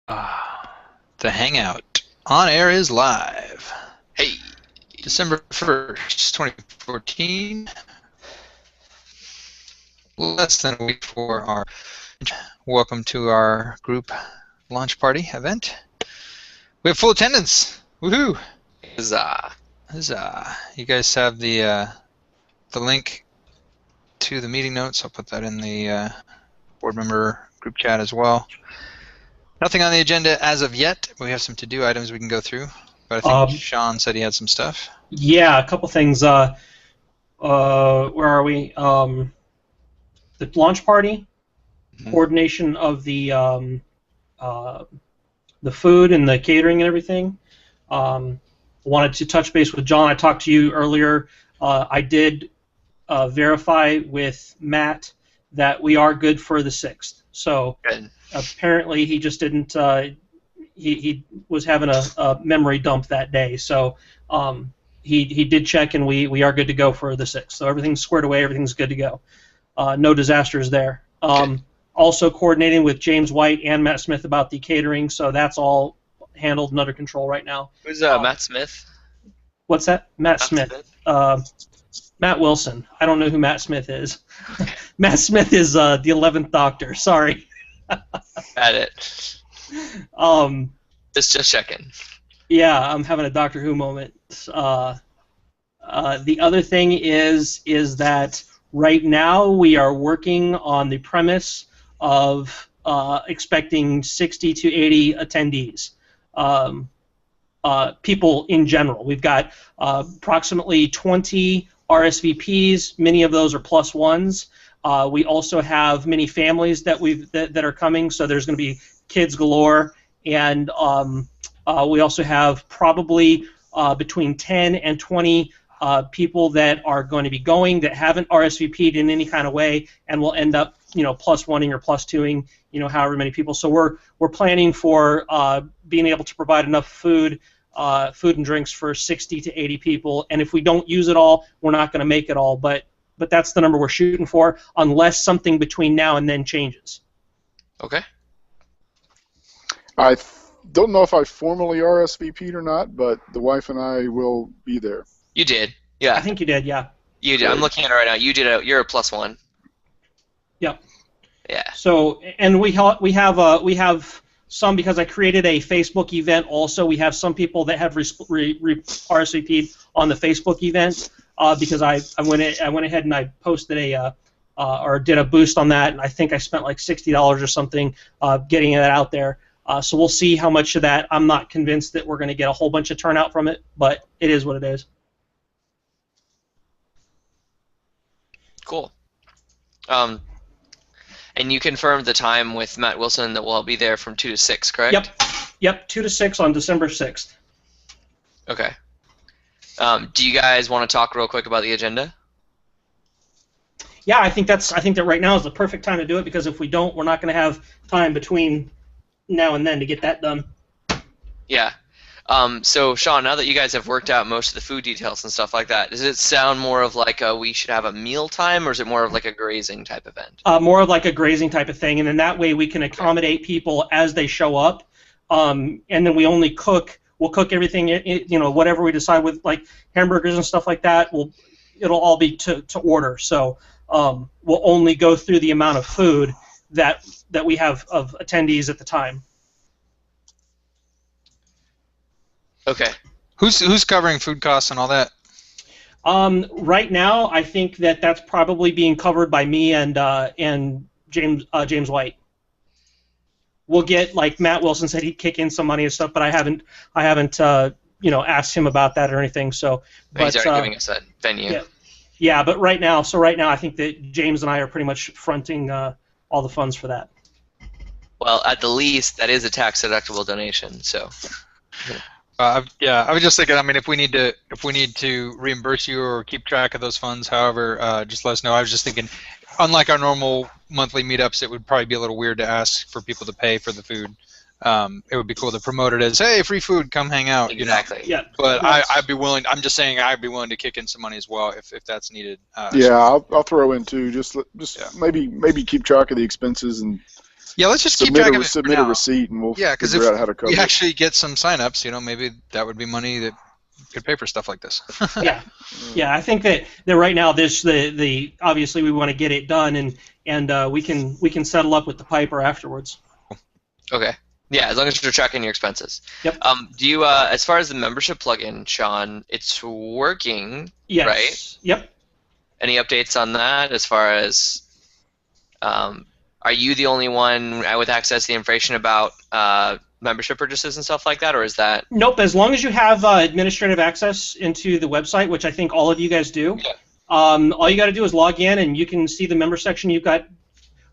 The Hangout on air is live. Hey. December 1st, 2014. Less than a week for our welcome to our group launch party event. We have full attendance. Woohoo! Huzzah. Huzzah. You guys have the link to the meeting notes. I'll put that in the board member group chat as well. Nothing on the agenda as of yet. We have some to-do items we can go through, but I think Sean said he had some stuff. Yeah, a couple things. Where are we? The launch party, coordination of the food and the catering and everything. Wanted to touch base with John. I talked to you earlier. I did verify with Matt that we are good for the 6th. So Good. Apparently he just didn't. He was having a memory dump that day. So he did check, and we are good to go for the 6th. So everything's squared away. Everything's good to go. No disasters there. Also coordinating with James White and Matt Smith about the catering, so that's all handled and under control right now. Who's Matt Smith? What's that? Matt Smith. Matt Wilson. I don't know who Matt Smith is. Matt Smith is the 11th Doctor. Sorry. At it. Just checking. Yeah, I'm having a Doctor Who moment. The other thing is that right now we are working on the premise of expecting 60 to 80 attendees. People in general. We've got approximately 20 RSVPs. Many of those are plus ones. We also have many families that are coming, so there's going to be kids galore, and we also have probably between 10 and 20 people that are going to be going that haven't RSVP'd in any kind of way, and will end up, plus oneing or plus twoing, however many people. So we're planning for being able to provide enough food and drinks for 60 to 80 people, and if we don't use it all, we're not going to make it all, but that's the number we're shooting for, unless something between now and then changes. Okay. I don't know if I formally RSVP'd or not, but the wife and I will be there. You did. Yeah. I think you did, yeah. You did. I'm looking at it right now. You did. You're a plus one. Yep. Yeah. So, and we have some, because I created a Facebook event also. We have some people that have RSVP'd on the Facebook event because I went ahead and I posted or did a boost on that, and I think I spent like $60 or something getting that out there. So we'll see how much of that. I'm not convinced that we're going to get a whole bunch of turnout from it, but it is what it is. Cool. And you confirmed the time with Matt Wilson that we'll be there from 2 to 6, correct? Yep, 2 to 6 on December 6th. Okay. Do you guys want to talk real quick about the agenda? Yeah, I think that right now is the perfect time to do it, because if we don't, we're not going to have time between now and then to get that done. Yeah. So, Sean, now that you guys have worked out most of the food details and stuff like that, does it sound more of like we should have a meal time, or is it more of like a grazing type event? More of like a grazing type of thing, and then that way we can accommodate people as they show up, and then we only cook. We'll cook everything, whatever we decide with, like hamburgers and stuff like that. It'll all be to order. So we'll only go through the amount of food that we have of attendees at the time. Okay. Who's covering food costs and all that? Right now, I think that's probably being covered by me and James White. We'll get, like Matt Wilson said, he'd kick in some money and stuff, but I haven't asked him about that or anything. So, He's already giving us that venue. Yeah, but right now, I think that James and I are pretty much fronting all the funds for that. Well, at the least, that is a tax-deductible donation. So. Yeah, I was just thinking. I mean, if we need to reimburse you or keep track of those funds, however, just let us know. I was just thinking, unlike our normal monthly meetups, it would probably be a little weird to ask for people to pay for the food. It would be cool to promote it as, hey, free food, come hang out. Exactly. Yeah. But I'd be willing. I'm just saying I'd be willing to kick in some money as well if that's needed. Yeah, I'll throw in too. Maybe keep track of the expenses and Yeah, let's just keep track of it for submit a now. receipt, and we'll Yeah, because figure if out how to cover we it. actually get some signups, maybe that would be money that could pay for stuff like this. Yeah, yeah. I think that right now the obviously we want to get it done, and we can settle up with the piper afterwards. Okay. Yeah, as long as you're tracking your expenses. Yep. Do you, as far as the membership plugin, Sean, it's working, Yes. right? Yep. Any updates on that as far as, are you the only one with access to the information about membership purchases and stuff like that, or is that? Nope. As long as you have administrative access into the website, which I think all of you guys do, Yeah. all you got to do is log in, and you can see the member section. You've got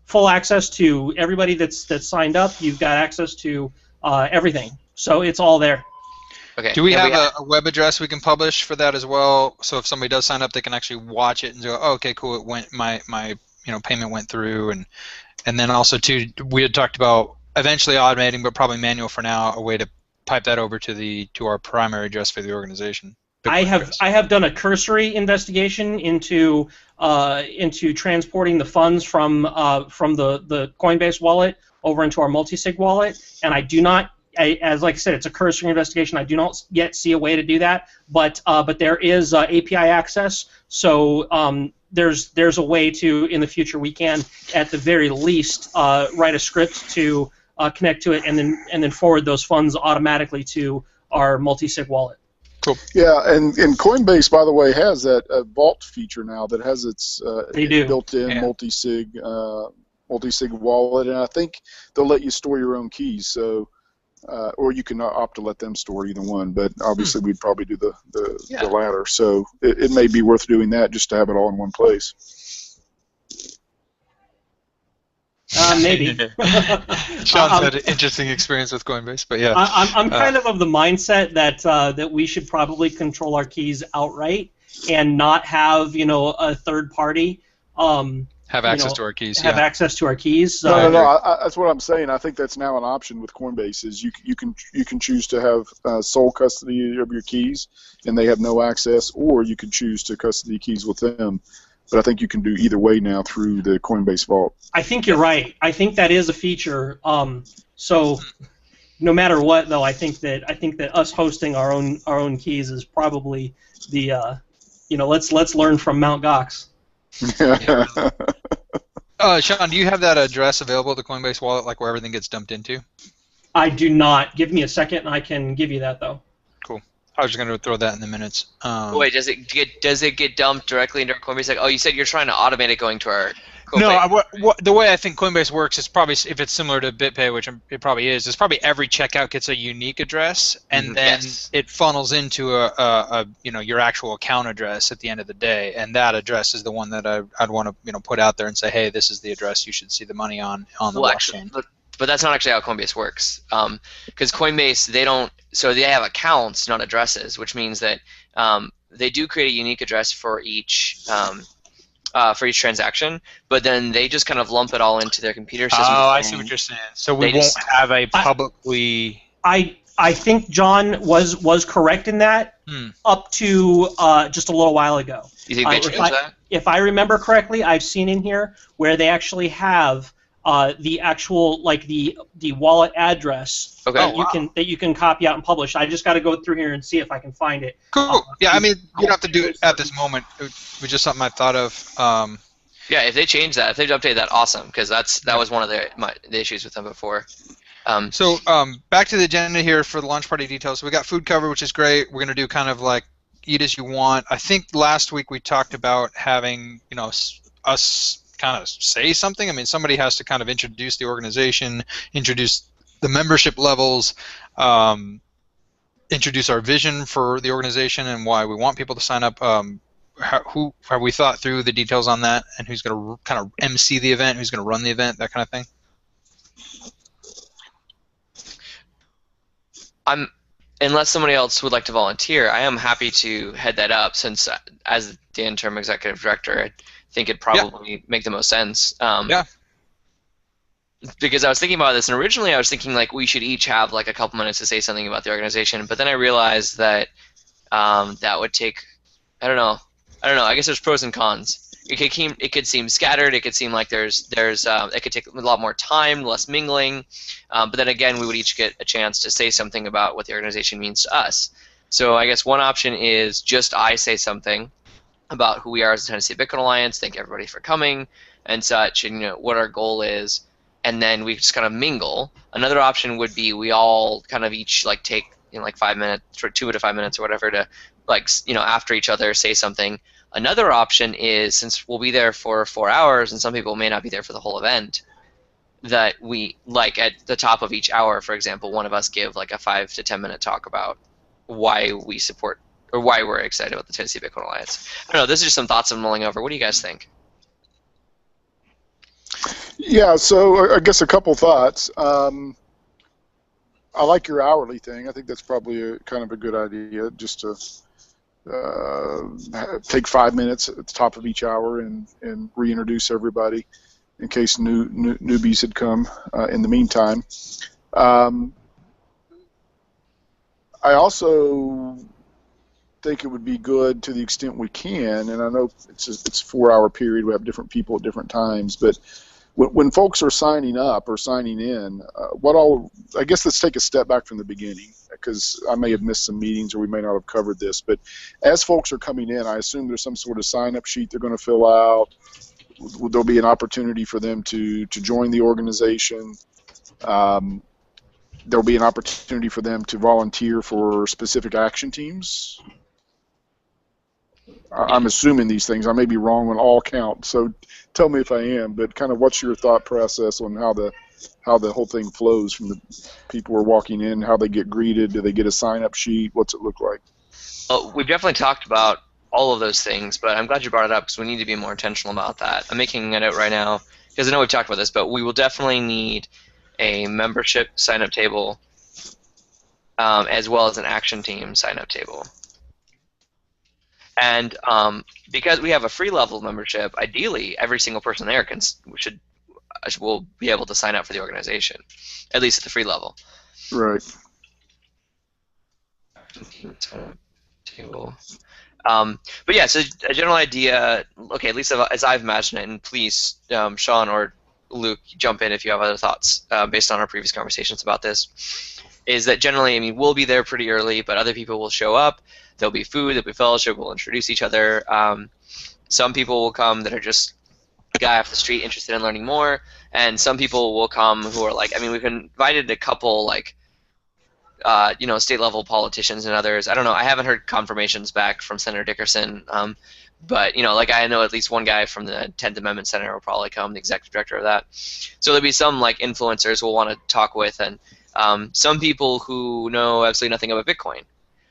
full access to everybody that's signed up. You've got access to everything, so it's all there. Okay. Do we have a web address we can publish for that as well? So if somebody does sign up, they can actually watch it and go, "Oh, okay, cool. It went. My payment went through." And then also too, we had talked about eventually automating, but probably manual for now, a way to pipe that over to our primary address for the organization. I have done a cursory investigation into transporting the funds from the Coinbase wallet over into our multisig wallet, and I do not. As like I said, it's a cursory investigation. I do not yet see a way to do that, but there is API access. So there's a way to, in the future, we can at the very least write a script to connect to it and then forward those funds automatically to our multisig wallet. Cool. Yeah, and Coinbase, by the way, has that vault feature now that has its built-in multi-sig wallet, and I think they'll let you store your own keys. So, or you can opt to let them store either one. But obviously, we'd probably do the latter. So it may be worth doing that just to have it all in one place. Maybe. Sean's had an interesting experience with Coinbase, but yeah. I'm kind of the mindset that we should probably control our keys outright and not have a third party have access to our keys. Have access to our keys. No. That's what I'm saying. I think that's now an option with Coinbase. Is you can choose to have sole custody of your keys, and they have no access, or you can choose to custody keys with them. But I think you can do either way now through the Coinbase Vault. I think you're right. I think that is a feature. So no matter what, though, I think that us hosting our own keys is probably the let's learn from Mt. Gox. Sean, do you have that address available, the Coinbase wallet, like where everything gets dumped into? I do not. Give me a second, and I can give you that though. Cool. I was just going to throw that in the minutes. Wait, does it get dumped directly into our Coinbase? Like, oh, you said you're trying to automate it going to our Coinbase. No, the way I think Coinbase works is probably, if it's similar to BitPay, which it probably is probably every checkout gets a unique address, and then it funnels into a your actual account address at the end of the day, and that address is the one that I'd want to put out there and say, hey, this is the address you should see the money on the blockchain. But that's not actually how Coinbase works, because Coinbase they have accounts, not addresses, which means that they do create a unique address for each transaction, but then they just kind of lump it all into their computer system. Oh, I see what you're saying. So we won't have a publicly. I think John was correct in that up to just a little while ago. You think they changed that? If I remember correctly, I've seen in here where they actually have the actual the wallet address that you can copy out and publish. I just got to go through here and see if I can find it. Cool. Yeah, I mean, you don't have to do it at this moment. It was just something I thought of. Yeah, if they change that, if they update that, awesome, because that was one of the issues with them before. So back to the agenda here for the launch party details. So we got food cover, which is great. We're going to do kind of like eat as you want. I think last week we talked about having us kind of say something. I mean, somebody has to kind of introduce the organization, introduce the membership levels, introduce our vision for the organization and why we want people to sign up. Who have we thought through the details on that, and who's going to kind of MC the event, who's going to run the event, that kind of thing? Unless somebody else would like to volunteer, I am happy to head that up, since as the interim executive director, I think it'd probably make the most sense. Because I was thinking about this, and originally I was thinking like we should each have like a couple minutes to say something about the organization, but then I realized that that would take, I don't know, I guess there's pros and cons. it could seem scattered. It could seem like it could take a lot more time, less mingling. But then again, we would each get a chance to say something about what the organization means to us. So I guess one option is just I say something about who we are as the Tennessee Bitcoin Alliance, thank everybody for coming and such, and what our goal is, and then we just kind of mingle. Another option would be we all kind of each like take 5 minutes or 2 to 5 minutes or whatever to after each other say something. Another option is, since we'll be there for 4 hours and some people may not be there for the whole event, that we at the top of each hour, for example, one of us give a 5 to 10 minute talk about why we support or why we're excited about the Tennessee Bitcoin Alliance. I don't know. Those are just some thoughts I'm mulling over. What do you guys think? Yeah, so I guess a couple thoughts. I like your hourly thing. I think that's probably kind of a good idea, just to take 5 minutes at the top of each hour and reintroduce everybody in case newbies had come in the meantime. I also think it would be good, to the extent we can, and I know it's a 4-hour period, we have different people at different times, but when folks are signing up or signing in, I guess let's take a step back from the beginning, because I may have missed some meetings or we may not have covered this, but as folks are coming in, I assume there's some sort of sign-up sheet they're going to fill out. There'll be an opportunity for them to join the organization. There'll be an opportunity for them to volunteer for specific action teams. I'm assuming these things. I may be wrong on all counts, so tell me if I am. But kind of, what's your thought process on how the whole thing flows from the people who are walking in, how they get greeted? Do they get a sign-up sheet? What's it look like? Well, we've definitely talked about all of those things, but I'm glad you brought it up because we need to be more intentional about that. I'm making it out right now because I know we've talked about this, but we will definitely need a membership sign-up table as well as an action team sign-up table. And because we have a free level membership, ideally every single person there will be able to sign up for the organization, at least at the free level. Right. Table. But yeah, so a general idea, okay, at least as I've imagined it, and please, Sean or Luke, jump in if you have other thoughts based on our previous conversations about this, is that generally, we'll be there pretty early, but other people will show up. There'll be food, there'll be fellowship, we'll introduce each other. Some people will come that are just a guy off the street interested in learning more, and some people will come who are we've invited a couple state-level politicians and others. I don't know. I haven't heard confirmations back from Senator Dickerson, but I know at least one guy from the 10th Amendment Center will probably come, the executive director of that. So there'll be some influencers we'll want to talk with, and some people who know absolutely nothing about Bitcoin.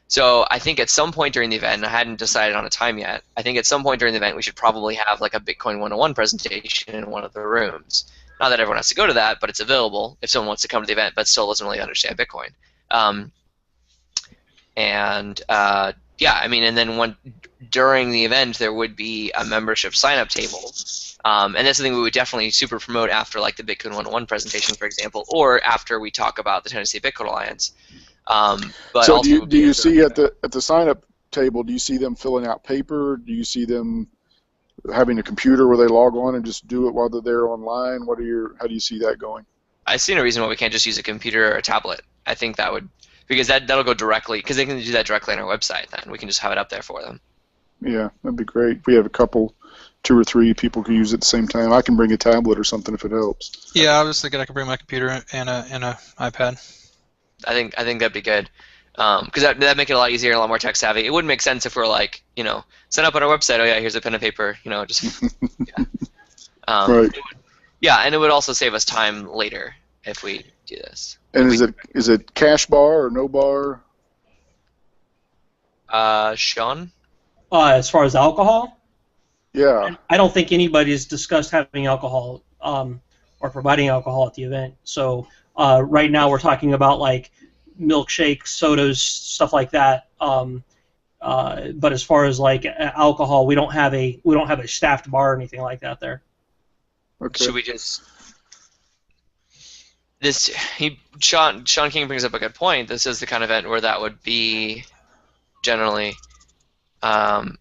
So I think at some point during the event, and I hadn't decided on a time yet, I think at some point during the event we should probably have a Bitcoin 101 presentation in one of the rooms. Not that everyone has to go to that, but it's available if someone wants to come to the event but still doesn't really understand Bitcoin. And then during the event there would be a membership sign-up table, and that's something we would definitely super promote after the Bitcoin 101 presentation, for example, or after we talk about the Tennessee Bitcoin Alliance. But so do you see at the sign-up table, do you see them filling out paper? Do you see them having a computer where they log on and just do it while they're there online? How do you see that going? I see no reason why we can't just use a computer or a tablet. I think that would, because that'll go directly, because they can do that directly on our website. Then we can just have it up there for them. Yeah, that'd be great. If we have 2 or 3 people who use it at the same time, I can bring a tablet or something if it helps. Yeah, I was thinking I could bring my computer and a iPad. I think that'd be good, because that'd make it a lot easier and a lot more tech savvy. It wouldn't make sense if we're sign up on our website. Oh yeah, here's a pen and paper. Just yeah. Right. Yeah, and it would also save us time later if we do this. And is it cash bar or no bar? Sean? As far as alcohol? Yeah. I don't think anybody's discussed having alcohol or providing alcohol at the event. So right now we're talking about milkshakes, sodas, stuff like that. But as far as alcohol, we don't have a staffed bar or anything like that there. Okay. Should we just Sean King brings up a good point. This is the kind of event where that would be generally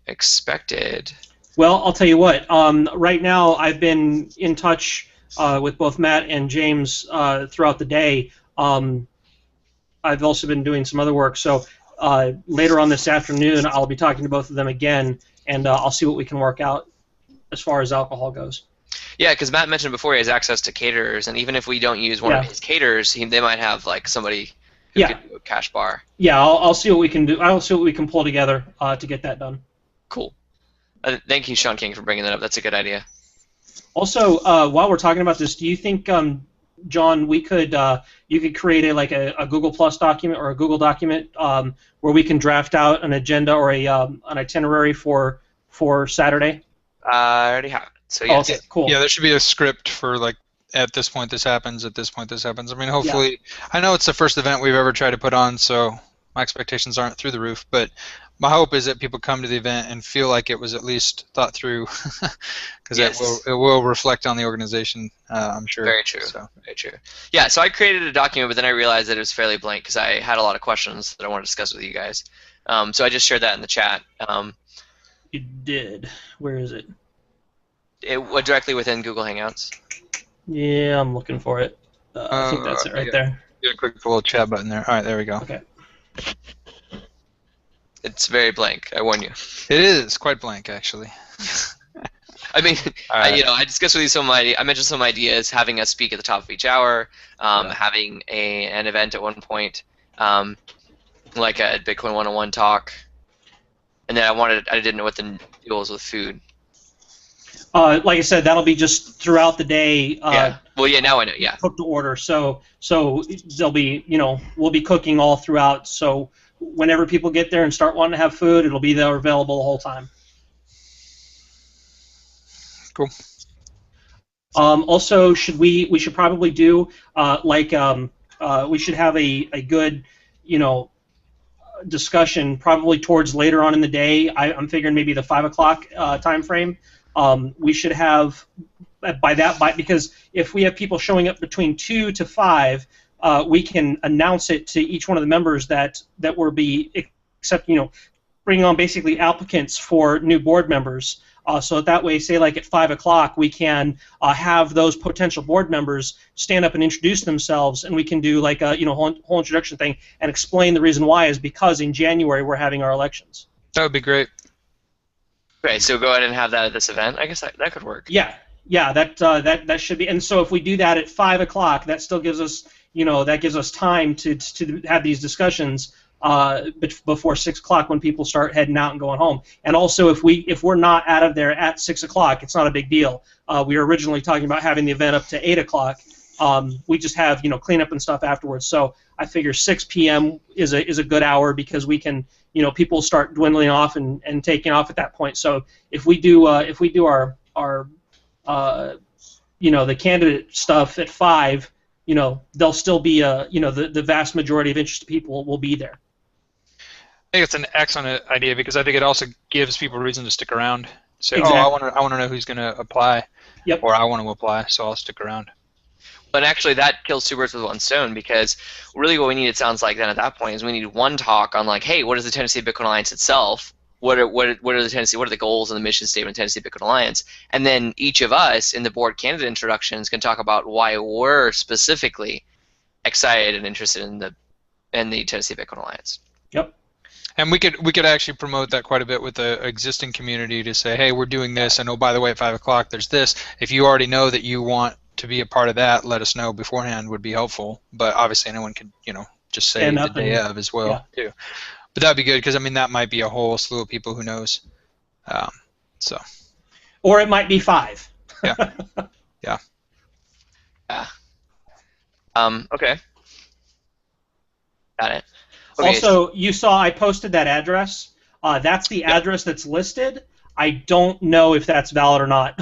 expected. Well, I'll tell you what. Right now, I've been in touch with both Matt and James throughout the day. I've also been doing some other work, so later on this afternoon, I'll be talking to both of them again, and I'll see what we can work out as far as alcohol goes. Yeah, because Matt mentioned before he has access to caterers, and even if we don't use one of his caterers, they might have like somebody who can do a cash bar. Yeah, I'll see what we can do. I'll see what we can pull together to get that done. Cool. Thank you, Sean King, for bringing that up. That's a good idea. Also, while we're talking about this, do you think, John, we could you could create a Google Plus document or a Google document where we can draft out an agenda or an itinerary for Saturday? I already have it. So yeah. Okay, cool. Yeah, there should be a script for like, at this point this happens, at this point this happens. I mean, hopefully, I know it's the first event we've ever tried to put on, so my expectations aren't through the roof, but my hope is that people come to the event and feel like it was at least thought through, because it will reflect on the organization, I'm sure. Very true. Very true. Yeah, so I created a document, but then I realized that it was fairly blank because I had a lot of questions that I wanted to discuss with you guys. So I just shared that in the chat. You did. Where is it? Directly within Google Hangouts. Yeah, I'm looking for it. I think that's it right there. Get a quick little chat button there. All right, there we go. Okay. It's very blank. I warn you. It is quite blank, actually. I mean, I discussed with you I mentioned some ideas, having us speak at the top of each hour, having an event at one point, like a Bitcoin 101 talk, and then I didn't know what the deal was with food. Like I said, that'll be just throughout the day. Yeah. Well, yeah. Now I know. Yeah. Cook to order. So they'll be, we'll be cooking all throughout. So whenever people get there and start wanting to have food, it'll be there available the whole time. Cool. Also, we should probably do we should have a good, discussion probably towards later on in the day. I'm figuring maybe the 5 o'clock time frame. We should have because if we have people showing up between 2 to 5, we can announce it to each one of the members that will be bringing on basically applicants for new board members. So that way, say like at 5 o'clock, we can have those potential board members stand up and introduce themselves, and we can do like a whole introduction thing and explain the reason why is because in January we're having our elections. That would be great. Okay, so go ahead and have that at this event. I guess that could work. Yeah, that should be. And so if we do that at 5 o'clock, that still gives us time to have these discussions before 6 o'clock when people start heading out and going home. And also, if we're not out of there at 6 o'clock, it's not a big deal. We were originally talking about having the event up to 8 o'clock. We just have cleanup and stuff afterwards. So I figure 6 p.m. is a good hour because we can. People start dwindling off and taking off at that point. So if we do our the candidate stuff at 5, there'll still be the vast majority of interested people will be there. I think it's an excellent idea because I think it also gives people a reason to stick around. Say, exactly. I want to know who's going to apply, yep. Or I want to apply, so I'll stick around. But actually, that kills two birds with one stone because really what we need, it sounds like, then at that point is we need one talk on like, hey, what is the Tennessee Bitcoin Alliance itself? What are the goals and the mission statement of Tennessee Bitcoin Alliance? And then each of us in the board candidate introductions can talk about why we're specifically excited and interested in the Tennessee Bitcoin Alliance. Yep. And we could actually promote that quite a bit with the existing community to say, hey, we're doing this, and oh, by the way, at 5 o'clock there's this. If you already know that you want to be a part of that, let us know beforehand would be helpful. But obviously anyone could, just say the day of as well, too. But that'd be good because, that might be a whole slew of people who knows. Or it might be 5. Yeah. Yeah. Yeah. Okay. Got it. Okay. Also, you saw I posted that address. That's the address that's listed. I don't know if that's valid or not.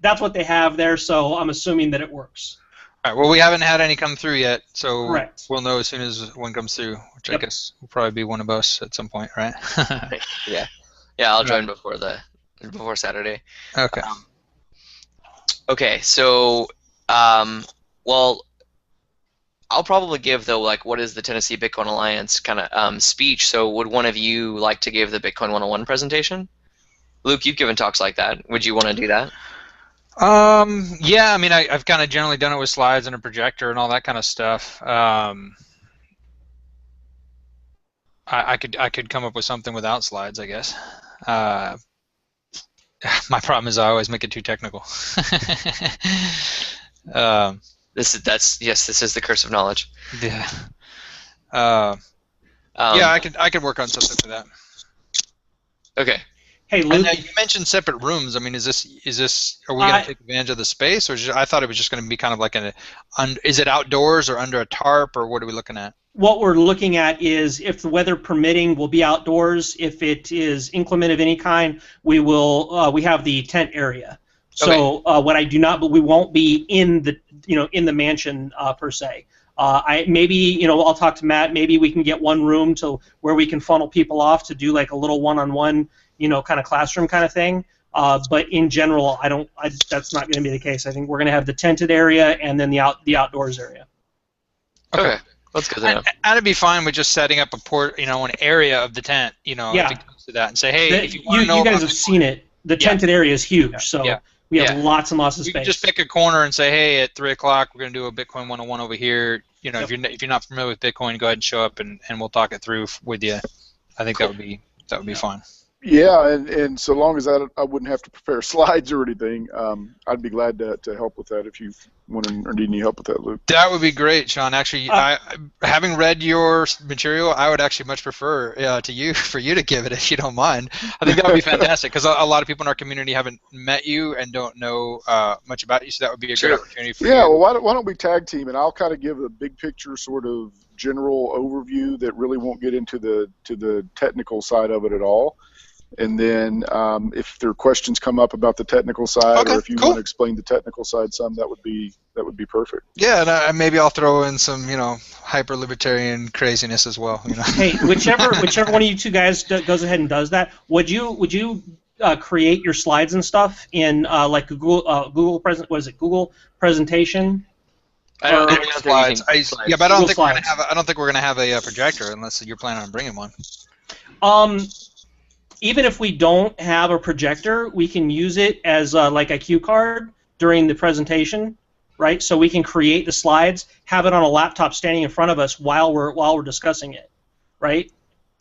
That's what they have there, so I'm assuming that it works. All right. Well, we haven't had any come through yet, so correct. We'll know as soon as one comes through, which I guess will probably be one of us at some point, right? Yeah. I'll join before Saturday. Okay. Okay. So, well, I'll probably give though, like, what is the Tennessee Bitcoin Alliance kind of speech. So, would one of you like to give the Bitcoin 101 presentation? Luke, you've given talks like that. Would you want to do that? Yeah, I mean, I've kind of generally done it with slides and a projector and all that kind of stuff. I could come up with something without slides, I guess. My problem is I always make it too technical. This is the curse of knowledge. Yeah. Yeah, I could work on something for that. Okay. Hey, Luke. And you mentioned separate rooms. I mean, is this are we going to take advantage of the space, or I thought it was just going to be kind of like is it outdoors or under a tarp, or what are we looking at? What we're looking at is, if the weather permitting, we'll be outdoors. If it is inclement of any kind, we will. We have the tent area. So what I do not, but we won't be in the in the mansion per se. I'll talk to Matt. Maybe we can get one room to where we can funnel people off to do like a little one-on-one, kind of classroom kind of thing. But in general, that's not going to be the case. I think we're going to have the tented area and then the outdoors area. Okay. That's good to know. And it'd be fine with just setting up an area of the tent, Yeah. if it comes to that, and say, hey, if you want to know, you guys have seen it. The tented area is huge, so we have lots and lots of space. You can just pick a corner and say, hey, at 3 o'clock we're going to do a Bitcoin 101 over here. If you're not familiar with Bitcoin, go ahead and show up, and we'll talk it through with you. I think that would be fine. Yeah, and so long as I wouldn't have to prepare slides or anything, I'd be glad to help with that if you want or need any help with that, Luke. That would be great, Sean. Actually, having read your material, I would actually much prefer for you to give it if you don't mind. I think that would be fantastic because a lot of people in our community haven't met you and don't know much about you, so that would be a great opportunity for you. Yeah, well, why don't we tag team, and I'll kind of give a big picture sort of general overview that really won't get into the technical side of it at all. And then if there are questions come up about the technical side, or if you want to explain the technical side some, that would be perfect. Yeah, and maybe I'll throw in some hyper libertarian craziness as well. Hey, whichever one of you two guys goes ahead and does that, would you create your slides and stuff in like Google presentation? I don't think slides. Yeah, but I don't think we're gonna have a projector unless you're planning on bringing one. Even if we don't have a projector, we can use it as like a cue card during the presentation, right? So we can create the slides, have it on a laptop standing in front of us while we're discussing it, right?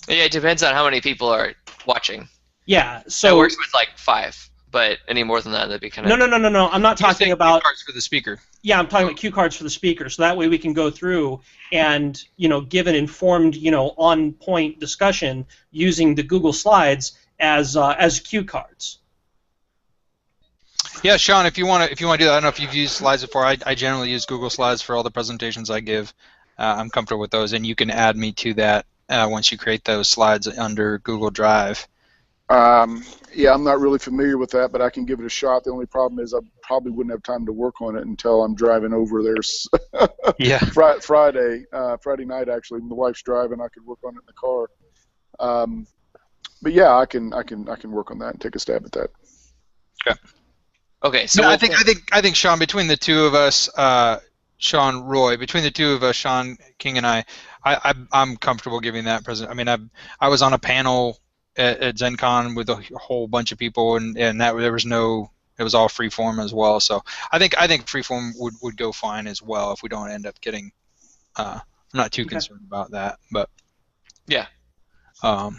Yeah, it depends on how many people are watching. Yeah, so it works with like 5, but any more than that, that'd be kind of. No. I'm not talking about cue cards for the speaker. Yeah, I'm talking about cue cards for the speaker. So that way we can go through and give an informed, on-point discussion using the Google Slides as cue cards. Yeah, Sean, if you want to do that, I don't know if you've used slides before. I generally use Google Slides for all the presentations I give. I'm comfortable with those, and you can add me to that once you create those slides under Google Drive. Yeah, I'm not really familiar with that, but I can give it a shot. The only problem is I probably wouldn't have time to work on it until I'm driving over there. Yeah. Friday night actually. My wife's driving. I could work on it in the car. But yeah, I can work on that and take a stab at that. Okay. Okay. So I think Sean, between the two of us, Sean Roy, between the two of us, Sean King and I'm comfortable giving that present. I mean, I was on a panel at ZenCon with a whole bunch of people, and that it was all freeform as well. So I think freeform would go fine as well if we don't end up getting. I'm not too concerned about that, but yeah. All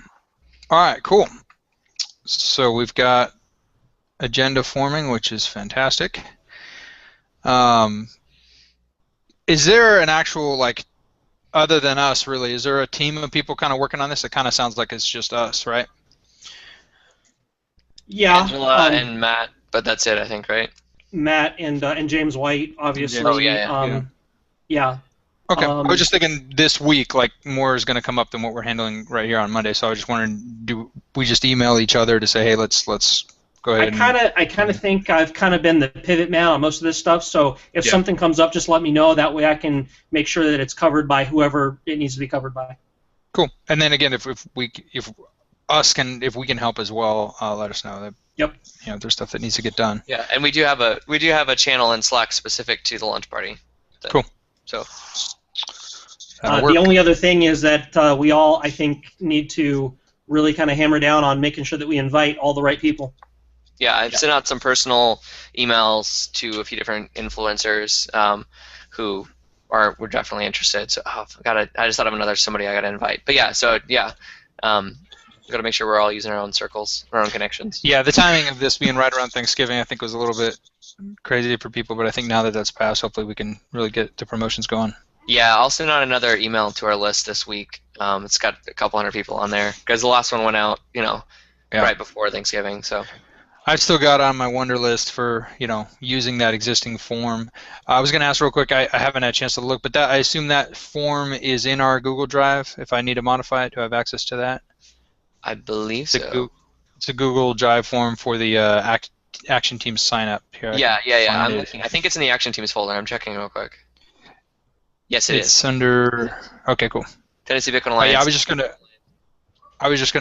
right, cool. So we've got agenda forming, which is fantastic. Is there an actual other than us, really, is there a team of people kind of working on this? It kind of sounds like it's just us, right? Yeah. Angela and Matt, but that's it, I think, right? Matt and James White, obviously. Oh, yeah. Yeah. Okay. I was just thinking this week, more is going to come up than what we're handling right here on Monday. So I was just wondering, do we just email each other to say, hey, let's go ahead? I kind of think I've kind of been the pivot man on most of this stuff. So if something comes up, just let me know. That way I can make sure that it's covered by whoever it needs to be covered by. Cool. And then again, if we can help as well, let us know. That, yep. If there's stuff that needs to get done. Yeah, and we do have a channel in Slack specific to the lunch party. Cool. So. The only other thing is that we all, I think, need to really kind of hammer down on making sure that we invite all the right people. Yeah, I've sent out some personal emails to a few different influencers who were definitely interested. So I just thought of somebody I gotta invite. But yeah, so yeah, we gotta make sure we're all using our own circles, our own connections. Yeah, the timing of this being right around Thanksgiving, I think, was a little bit crazy for people. But I think now that that's passed, hopefully we can really get the promotions going. Yeah, I'll send out another email to our list this week. It's got a couple hundred people on there because the last one went out, right before Thanksgiving. So. I've still got on my wonder list for using that existing form. I was going to ask real quick. I haven't had a chance to look, but I assume that form is in our Google Drive. If I need to modify it, do I have access to that? I believe so. It's a Google Drive form for the Action Team sign up here. Yeah. I'm looking. I think it's in the Action Teams folder. I'm checking real quick. Yes, it is. It's under. Okay, cool. Tennessee Bitcoin Alliance. Yeah, I was just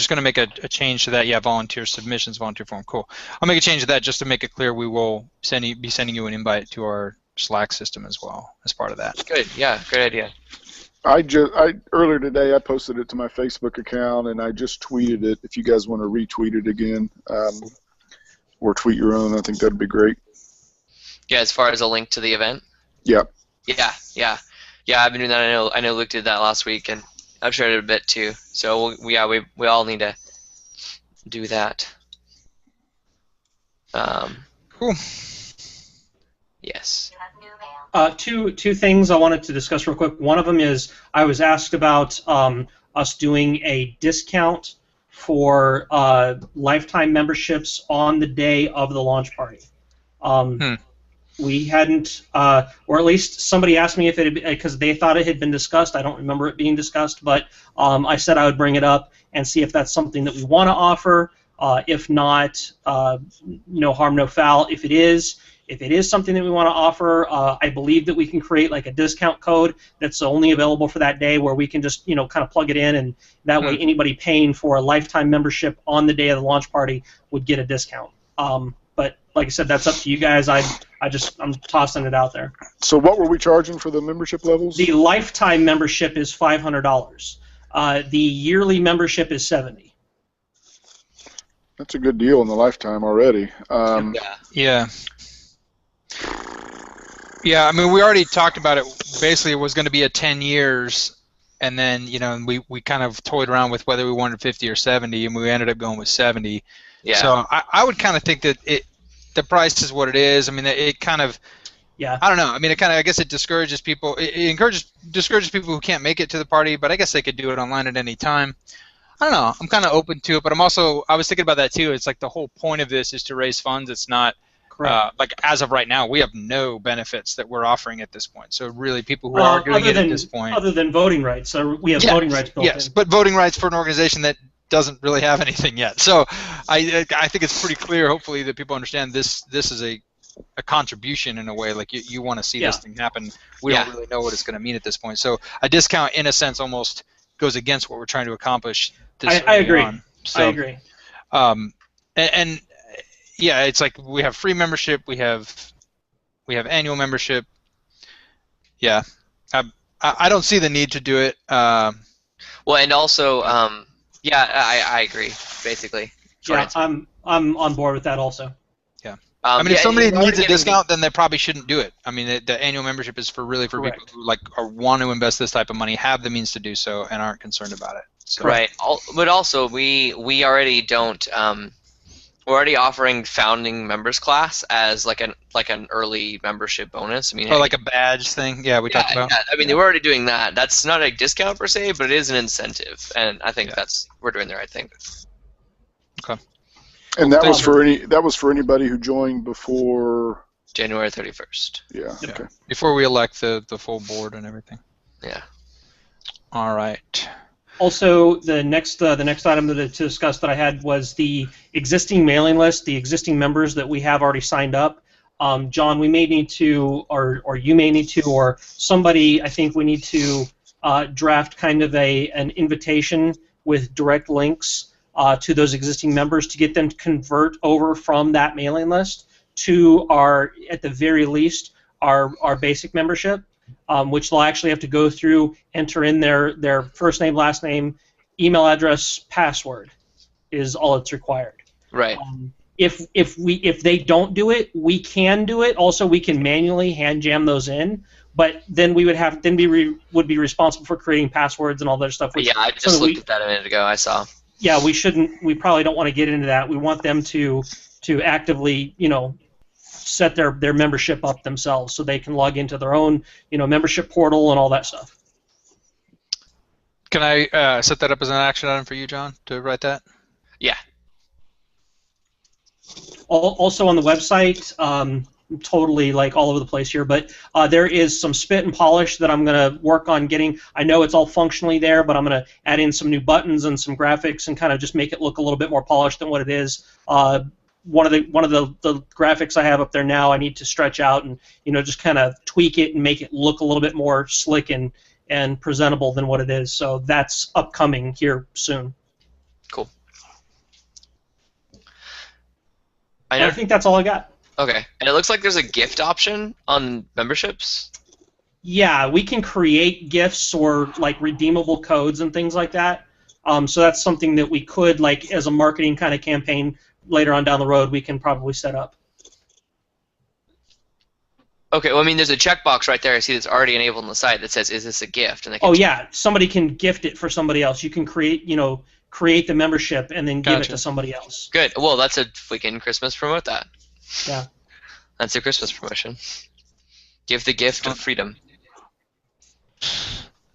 gonna make a change to that. Yeah, volunteer submissions, volunteer form. Cool. I'll make a change to that just to make it clear we will be sending you an invite to our Slack system as well as part of that. Good. Yeah, great idea. Earlier today I posted it to my Facebook account and I just tweeted it. If you guys want to retweet it again, or tweet your own, I think that'd be great. Yeah, as far as a link to the event. Yeah. Yeah. I've been doing that. I know Luke did that last week, and I've shared it a bit too. So we all need to do that. Cool. Yes. Two things I wanted to discuss real quick. One of them is I was asked about us doing a discount for lifetime memberships on the day of the launch party. We hadn't, or at least somebody asked me if it had, because they thought it had been discussed. I don't remember it being discussed, but I said I would bring it up and see if that's something that we want to offer. If not, no harm, no foul. If it is something that we want to offer, I believe that we can create like a discount code that's only available for that day, where we can just kind of plug it in, and that way anybody paying for a lifetime membership on the day of the launch party would get a discount. But like I said, that's up to you guys. I'm tossing it out there. So what were we charging for the membership levels? The lifetime membership is $500. The yearly membership is $70. That's a good deal in the lifetime already. Yeah. I mean, we already talked about it. Basically, it was going to be a 10 years, and then we kind of toyed around with whether we wanted 50 or 70, and we ended up going with 70. Yeah. So I would kind of think that the price is what it is. I mean, it kind of. Yeah. I don't know. I mean, I guess it discourages people. It discourages people who can't make it to the party, but I guess they could do it online at any time. I don't know. I'm kind of open to it, but I was thinking about that too. It's like the whole point of this is to raise funds. It's not. Like as of right now, we have no benefits that we're offering at this point. So really, people who are doing it at this point, other than voting rights, so we have voting rights built in. Yes, but voting rights for an organization that doesn't really have anything yet. So I think it's pretty clear, hopefully, that people understand this is a contribution in a way. Like you want to see this thing happen. We don't really know what it's going to mean at this point. So a discount, in a sense, almost goes against what we're trying to accomplish. I agree. So, I agree. And yeah, it's like we have free membership, we have annual membership. Yeah, I don't see the need to do it. Well, and also, I agree. Basically, I'm on board with that also. Yeah. I mean, if somebody needs a discount, then they probably shouldn't do it. I mean, the annual membership is for people who want to invest this type of money, have the means to do so, and aren't concerned about it. So. Right. But also, we already don't. We're already offering founding members class as like an early membership bonus. I mean, like a badge thing. Yeah, we talked about. Yeah. I mean, we're already doing that. That's not a discount per se, but it is an incentive, and I think we're doing the right thing. Okay. And that was for anybody who joined before January 31st. Yeah. Okay. Before we elect the full board and everything. Yeah. All right. Also, the next item to discuss that I had was the existing mailing list, the existing members that we have already signed up. John, we may need to, or you may need to, or somebody, I think we need to draft kind of an invitation with direct links to those existing members to get them to convert over from that mailing list to at the very least, our basic membership. which they'll actually have to go through, enter in their first name, last name, email address, password is all that's required. Right. If they don't do it, we can do it. Also, we can manually hand jam those in, but then we would be responsible for creating passwords and all that stuff. Yeah, I just looked at that a minute ago. I saw. Yeah, we shouldn't. We probably don't want to get into that. We want them to actively, set their membership up themselves so they can log into their own, membership portal and all that stuff. Can I set that up as an action item for you, John, to write that? Yeah. Also on the website, totally like all over the place here, but there is some spit and polish that I'm going to work on getting. I know it's all functionally there, but I'm going to add in some new buttons and some graphics and kind of just make it look a little bit more polished than what it is. One of the graphics I have up there now, I need to stretch out and just kind of tweak it and make it look a little bit more slick and presentable than what it is. So that's upcoming here soon. Cool. I think that's all I got. Okay, and it looks like there's a gift option on memberships. Yeah, we can create gifts or like redeemable codes and things like that. So that's something that we could, like, as a marketing kind of campaign later on down the road, we can probably set up. Okay, well, I mean, there's a checkbox right there I see that's already enabled on the site that says, "Is this a gift?" And yeah, somebody can gift it for somebody else. You can create the membership and then give it to somebody else. Good. Well, that's a freaking Christmas promote that. Yeah. That's a Christmas promotion. Give the gift of freedom.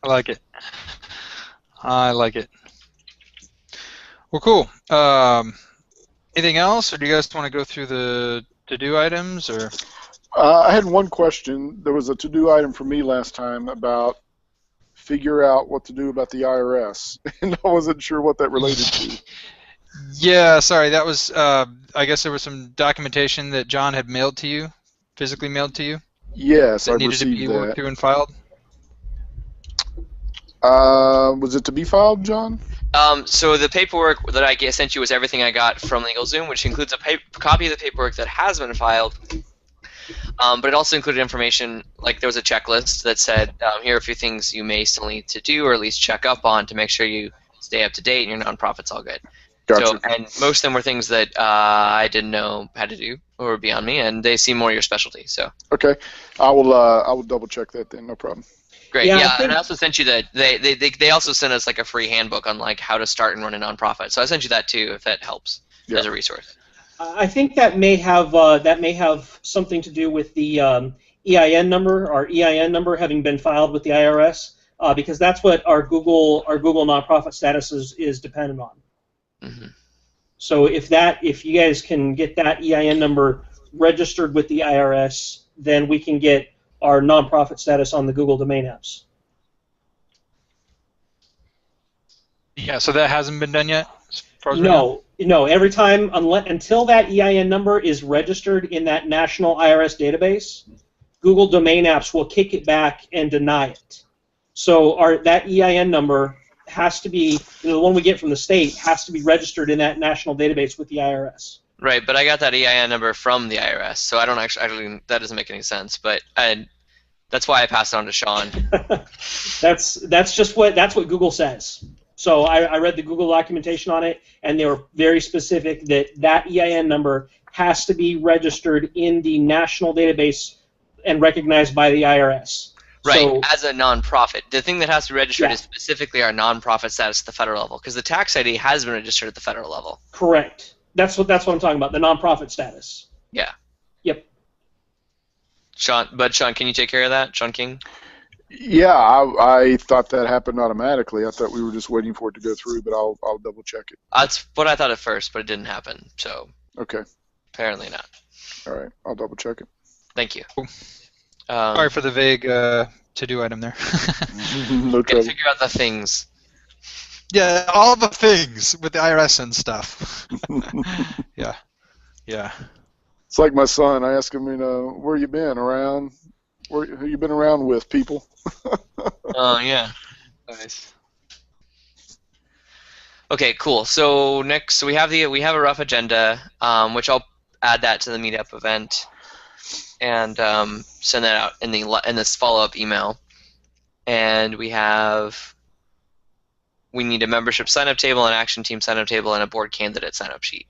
I like it. I like it. Well, cool. Anything else, or do you guys want to go through the to-do items, or? I had one question. There was a to-do item for me last time about figure out what to do about the IRS, and I wasn't sure what that related to. Yeah, sorry. That was, I guess there was some documentation that John had mailed to you, physically mailed to you? Yes, I needed received to be worked through and filed? Was it to be filed, John? So the paperwork that I sent you was everything I got from LegalZoom, which includes a copy of the paperwork that has been filed. But it also included information, like there was a checklist that said, here are a few things you may still need to do or at least check up on to make sure you stay up to date and your nonprofit's all good. Gotcha. So, and most of them were things that I didn't know how to do or were beyond me, and they seem more your specialty. So. Okay, I will double check that then. No problem. Great. Yeah, and I also sent you that they also sent us like a free handbook on like how to start and run a nonprofit. So I sent you that too, if that helps as a resource. I think that may have something to do with the EIN number, our EIN number having been filed with the IRS, because that's what our Google nonprofit status is dependent on. Mm-hmm. So if you guys can get that EIN number registered with the IRS, then we can get our nonprofit status on the Google domain apps. Yeah, so that hasn't been done yet? No. Every time, until that EIN number is registered in that national IRS database, Google domain apps will kick it back and deny it. So that EIN number has to be, the one we get from the state, has to be registered in that national database with the IRS. Right, but I got that EIN number from the IRS, so I don't actually that doesn't make any sense. But that's why I passed it on to Sean. that's what Google says. So I read the Google documentation on it, and they were very specific that EIN number has to be registered in the national database and recognized by the IRS. Right, so, as a nonprofit. The thing that has to be registered is specifically our nonprofit status at the federal level, because the tax ID has been registered at the federal level. Correct. That's what I'm talking about, the nonprofit status. Yeah. Yep. Sean, can you take care of that, Sean King? Yeah, I thought that happened automatically. I thought we were just waiting for it to go through, but I'll double check it. That's what I thought at first, but it didn't happen. So. Okay. Apparently not. All right, I'll double check it. Thank you. Cool. Sorry for the vague to-do item there. No trouble. Figure out the things. Yeah, all the things with the IRS and stuff. Yeah. It's like my son. I ask him, where you been around? Who you been around with, people? Oh, yeah. Nice. Okay, cool. So next, we have a rough agenda, which I'll add that to the meetup event and send that out in this follow-up email. and we need a membership sign-up table, an action team sign-up table, and a board candidate sign-up sheet.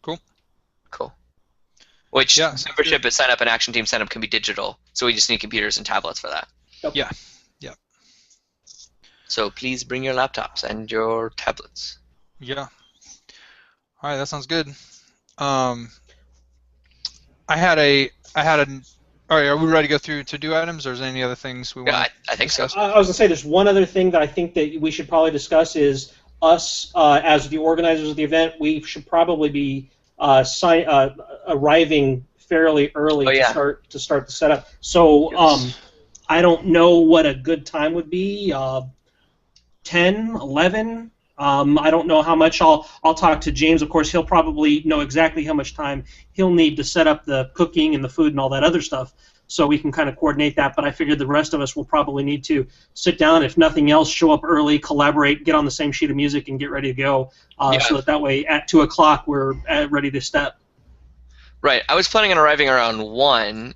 Cool. Cool. Which membership and sign-up and action team sign-up can be digital, so we just need computers and tablets for that. Yep. Yeah. So please bring your laptops and your tablets. Yeah. All right, that sounds good. I had an. All right, are we ready to go through to-do items, or is there any other things we want? Yeah, I think so. I was gonna say there's one other thing that I think that we should probably discuss is us as the organizers of the event. We should probably be arriving fairly early to start the setup. So I don't know what a good time would be. 10, 11. I don't know how much. I'll talk to James. Of course, he'll probably know exactly how much time he'll need to set up the cooking and the food and all that other stuff, so we can kind of coordinate that. But I figured the rest of us will probably need to sit down, if nothing else, show up early, collaborate, get on the same sheet of music, and get ready to go, so that way at 2 o'clock we're ready to step. Right. I was planning on arriving around 1,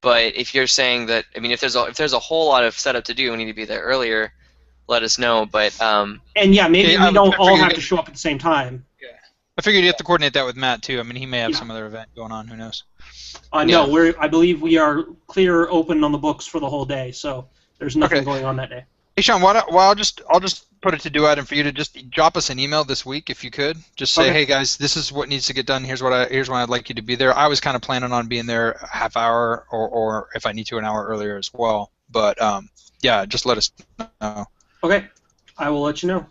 but if you're saying that, I mean, if there's a whole lot of setup to do, we need to be there earlier. Let us know, but and yeah, maybe we don't all have to show up at the same time. Yeah, I figured you have to coordinate that with Matt too. I mean, he may have some other event going on. Who knows? No, I believe we are clear, open on the books for the whole day, so there's nothing going on that day. Hey Sean, I'll just put a to-do item for you to just drop us an email this week if you could. Just say, hey guys, this is what needs to get done. Here's when I'd like you to be there. I was kind of planning on being there a half hour, or if I need to, an hour earlier as well. But yeah, just let us know. Okay, I will let you know.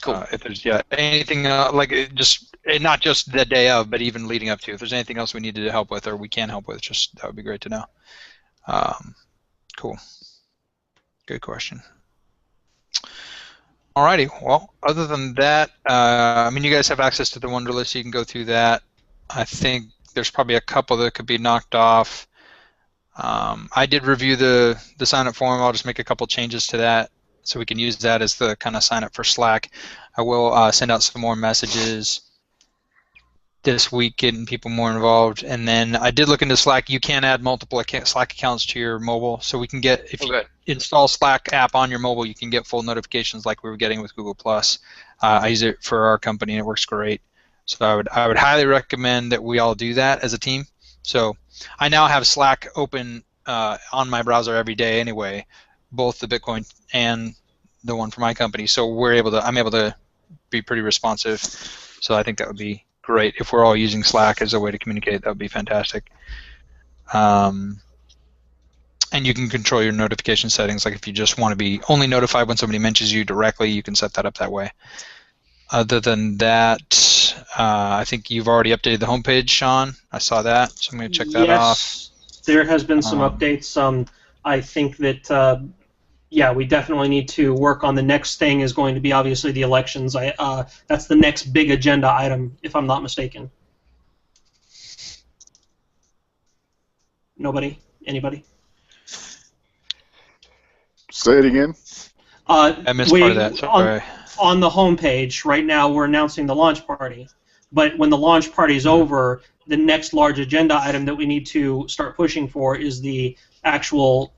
Cool. If there's anything not just the day of, but even leading up to, if there's anything else we needed to help with or we can help with, just that would be great to know. Cool. Good question. Alrighty. Well, other than that, I mean, you guys have access to the Wunderlist, so you can go through that. I think there's probably a couple that could be knocked off. I did review the sign-up form. I'll just make a couple changes to that so we can use that as the kind of sign-up for Slack. I will send out some more messages this week, getting people more involved. And then I did look into Slack. You can add multiple Slack accounts to your mobile, so we can get, if you install Slack app on your mobile, you can get full notifications like we were getting with Google+. I use it for our company, and it works great. So I would highly recommend that we all do that as a team. So I now have Slack open on my browser every day anyway, both the Bitcoin and the one for my company. So I'm able to be pretty responsive. So I think that would be great if we're all using Slack as a way to communicate. That would be fantastic. And you can control your notification settings. Like if you just want to be only notified when somebody mentions you directly, you can set that up that way. Other than that, I think you've already updated the homepage, Sean. I saw that, so I'm going to check that off. Yes, there has been some updates. I think that, we definitely need to work on the next thing is going to be obviously the elections. That's the next big agenda item, if I'm not mistaken. Nobody? Anybody? Say it again. I missed part of that. Sorry. On the homepage right now, we're announcing the launch party. But when the launch party is over, the next large agenda item that we need to start pushing for is the actual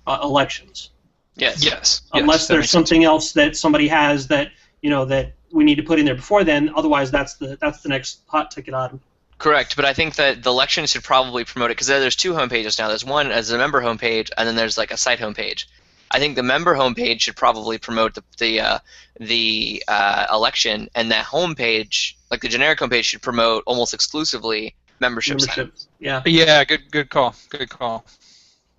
elections. Yes. Unless there's something else that somebody has that that we need to put in there before then. Otherwise, that's the next hot ticket item. Correct, but I think that the election should probably promote it because there's two homepages now. There's one as a member homepage, and then there's like a site homepage. I think the member homepage should probably promote the election, and that homepage, like the generic homepage, should promote almost exclusively membership. Yeah. Yeah. Good call. Good call.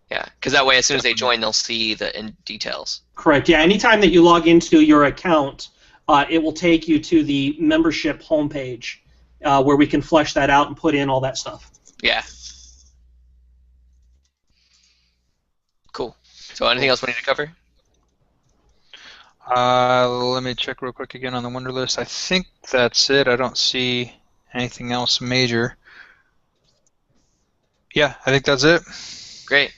Yeah, because that way, as soon as they join, they'll see the details. Correct. Yeah. Anytime that you log into your account, it will take you to the membership homepage, where we can flesh that out and put in all that stuff. Yeah. Cool. So anything else we need to cover? Let me check real quick again on the Wunderlist. I think that's it. I don't see anything else major. Yeah, I think that's it. Great.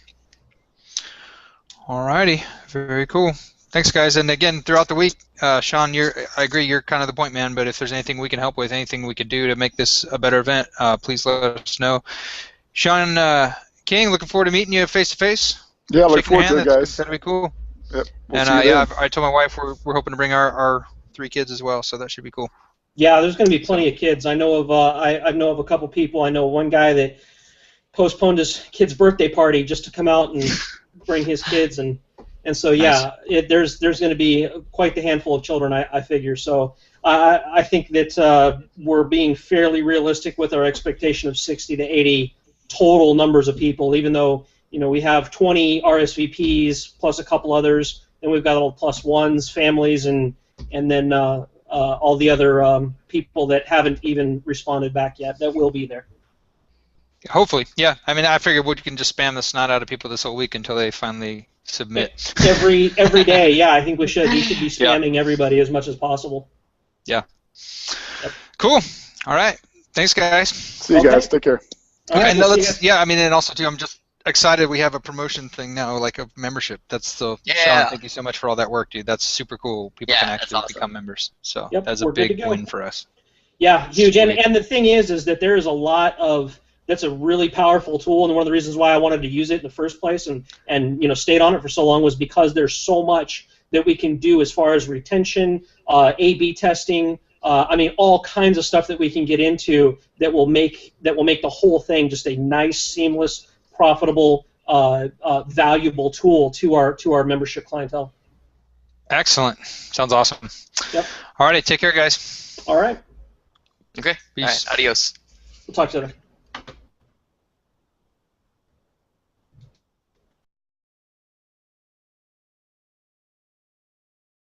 Alrighty, very cool. Thanks, guys. And again, throughout the week, Sean, I agree, you're kind of the point man, but if there's anything we can help with, anything we could do to make this a better event, please let us know. Sean King, looking forward to meeting you face to face. Yeah, look forward to it, guys. That'll be cool. Yep. We'll And yeah, I told my wife we're hoping to bring our 3 kids as well, so that should be cool. Yeah, there's going to be plenty of kids. I know of I know of a couple people. I know one guy that postponed his kid's birthday party just to come out and bring his kids, and so yeah, there's going to be quite the handful of children, I figure. So I think that we're being fairly realistic with our expectation of 60 to 80 total numbers of people, even though we have 20 RSVPs plus a couple others, and we've got all plus ones, families, and then all the other people that haven't even responded back yet that will be there. Hopefully, yeah. I mean, I figured we can just spam the snot out of people this whole week until they finally submit. Every day, yeah. I think we should be spamming everybody as much as possible. Yeah. Yep. Cool. All right. Thanks, guys. See you guys. Take care. All right, I mean, and also too, I'm just excited we have a promotion thing now, like a membership. That's Sean, thank you so much for all that work, dude. That's super cool. People can actually become members. So that's a big win for us. Yeah, huge. And the thing is that there is a lot of that's a really powerful tool, and one of the reasons why I wanted to use it in the first place and stayed on it for so long was because there's so much that we can do as far as retention, A/B testing. I mean, all kinds of stuff that we can get into that will make the whole thing just a nice, seamless, profitable, valuable tool to our membership clientele. Excellent. Sounds awesome. Yep. All righty. Take care, guys. All right. Okay. Peace. All right. Adios. We'll talk to you later.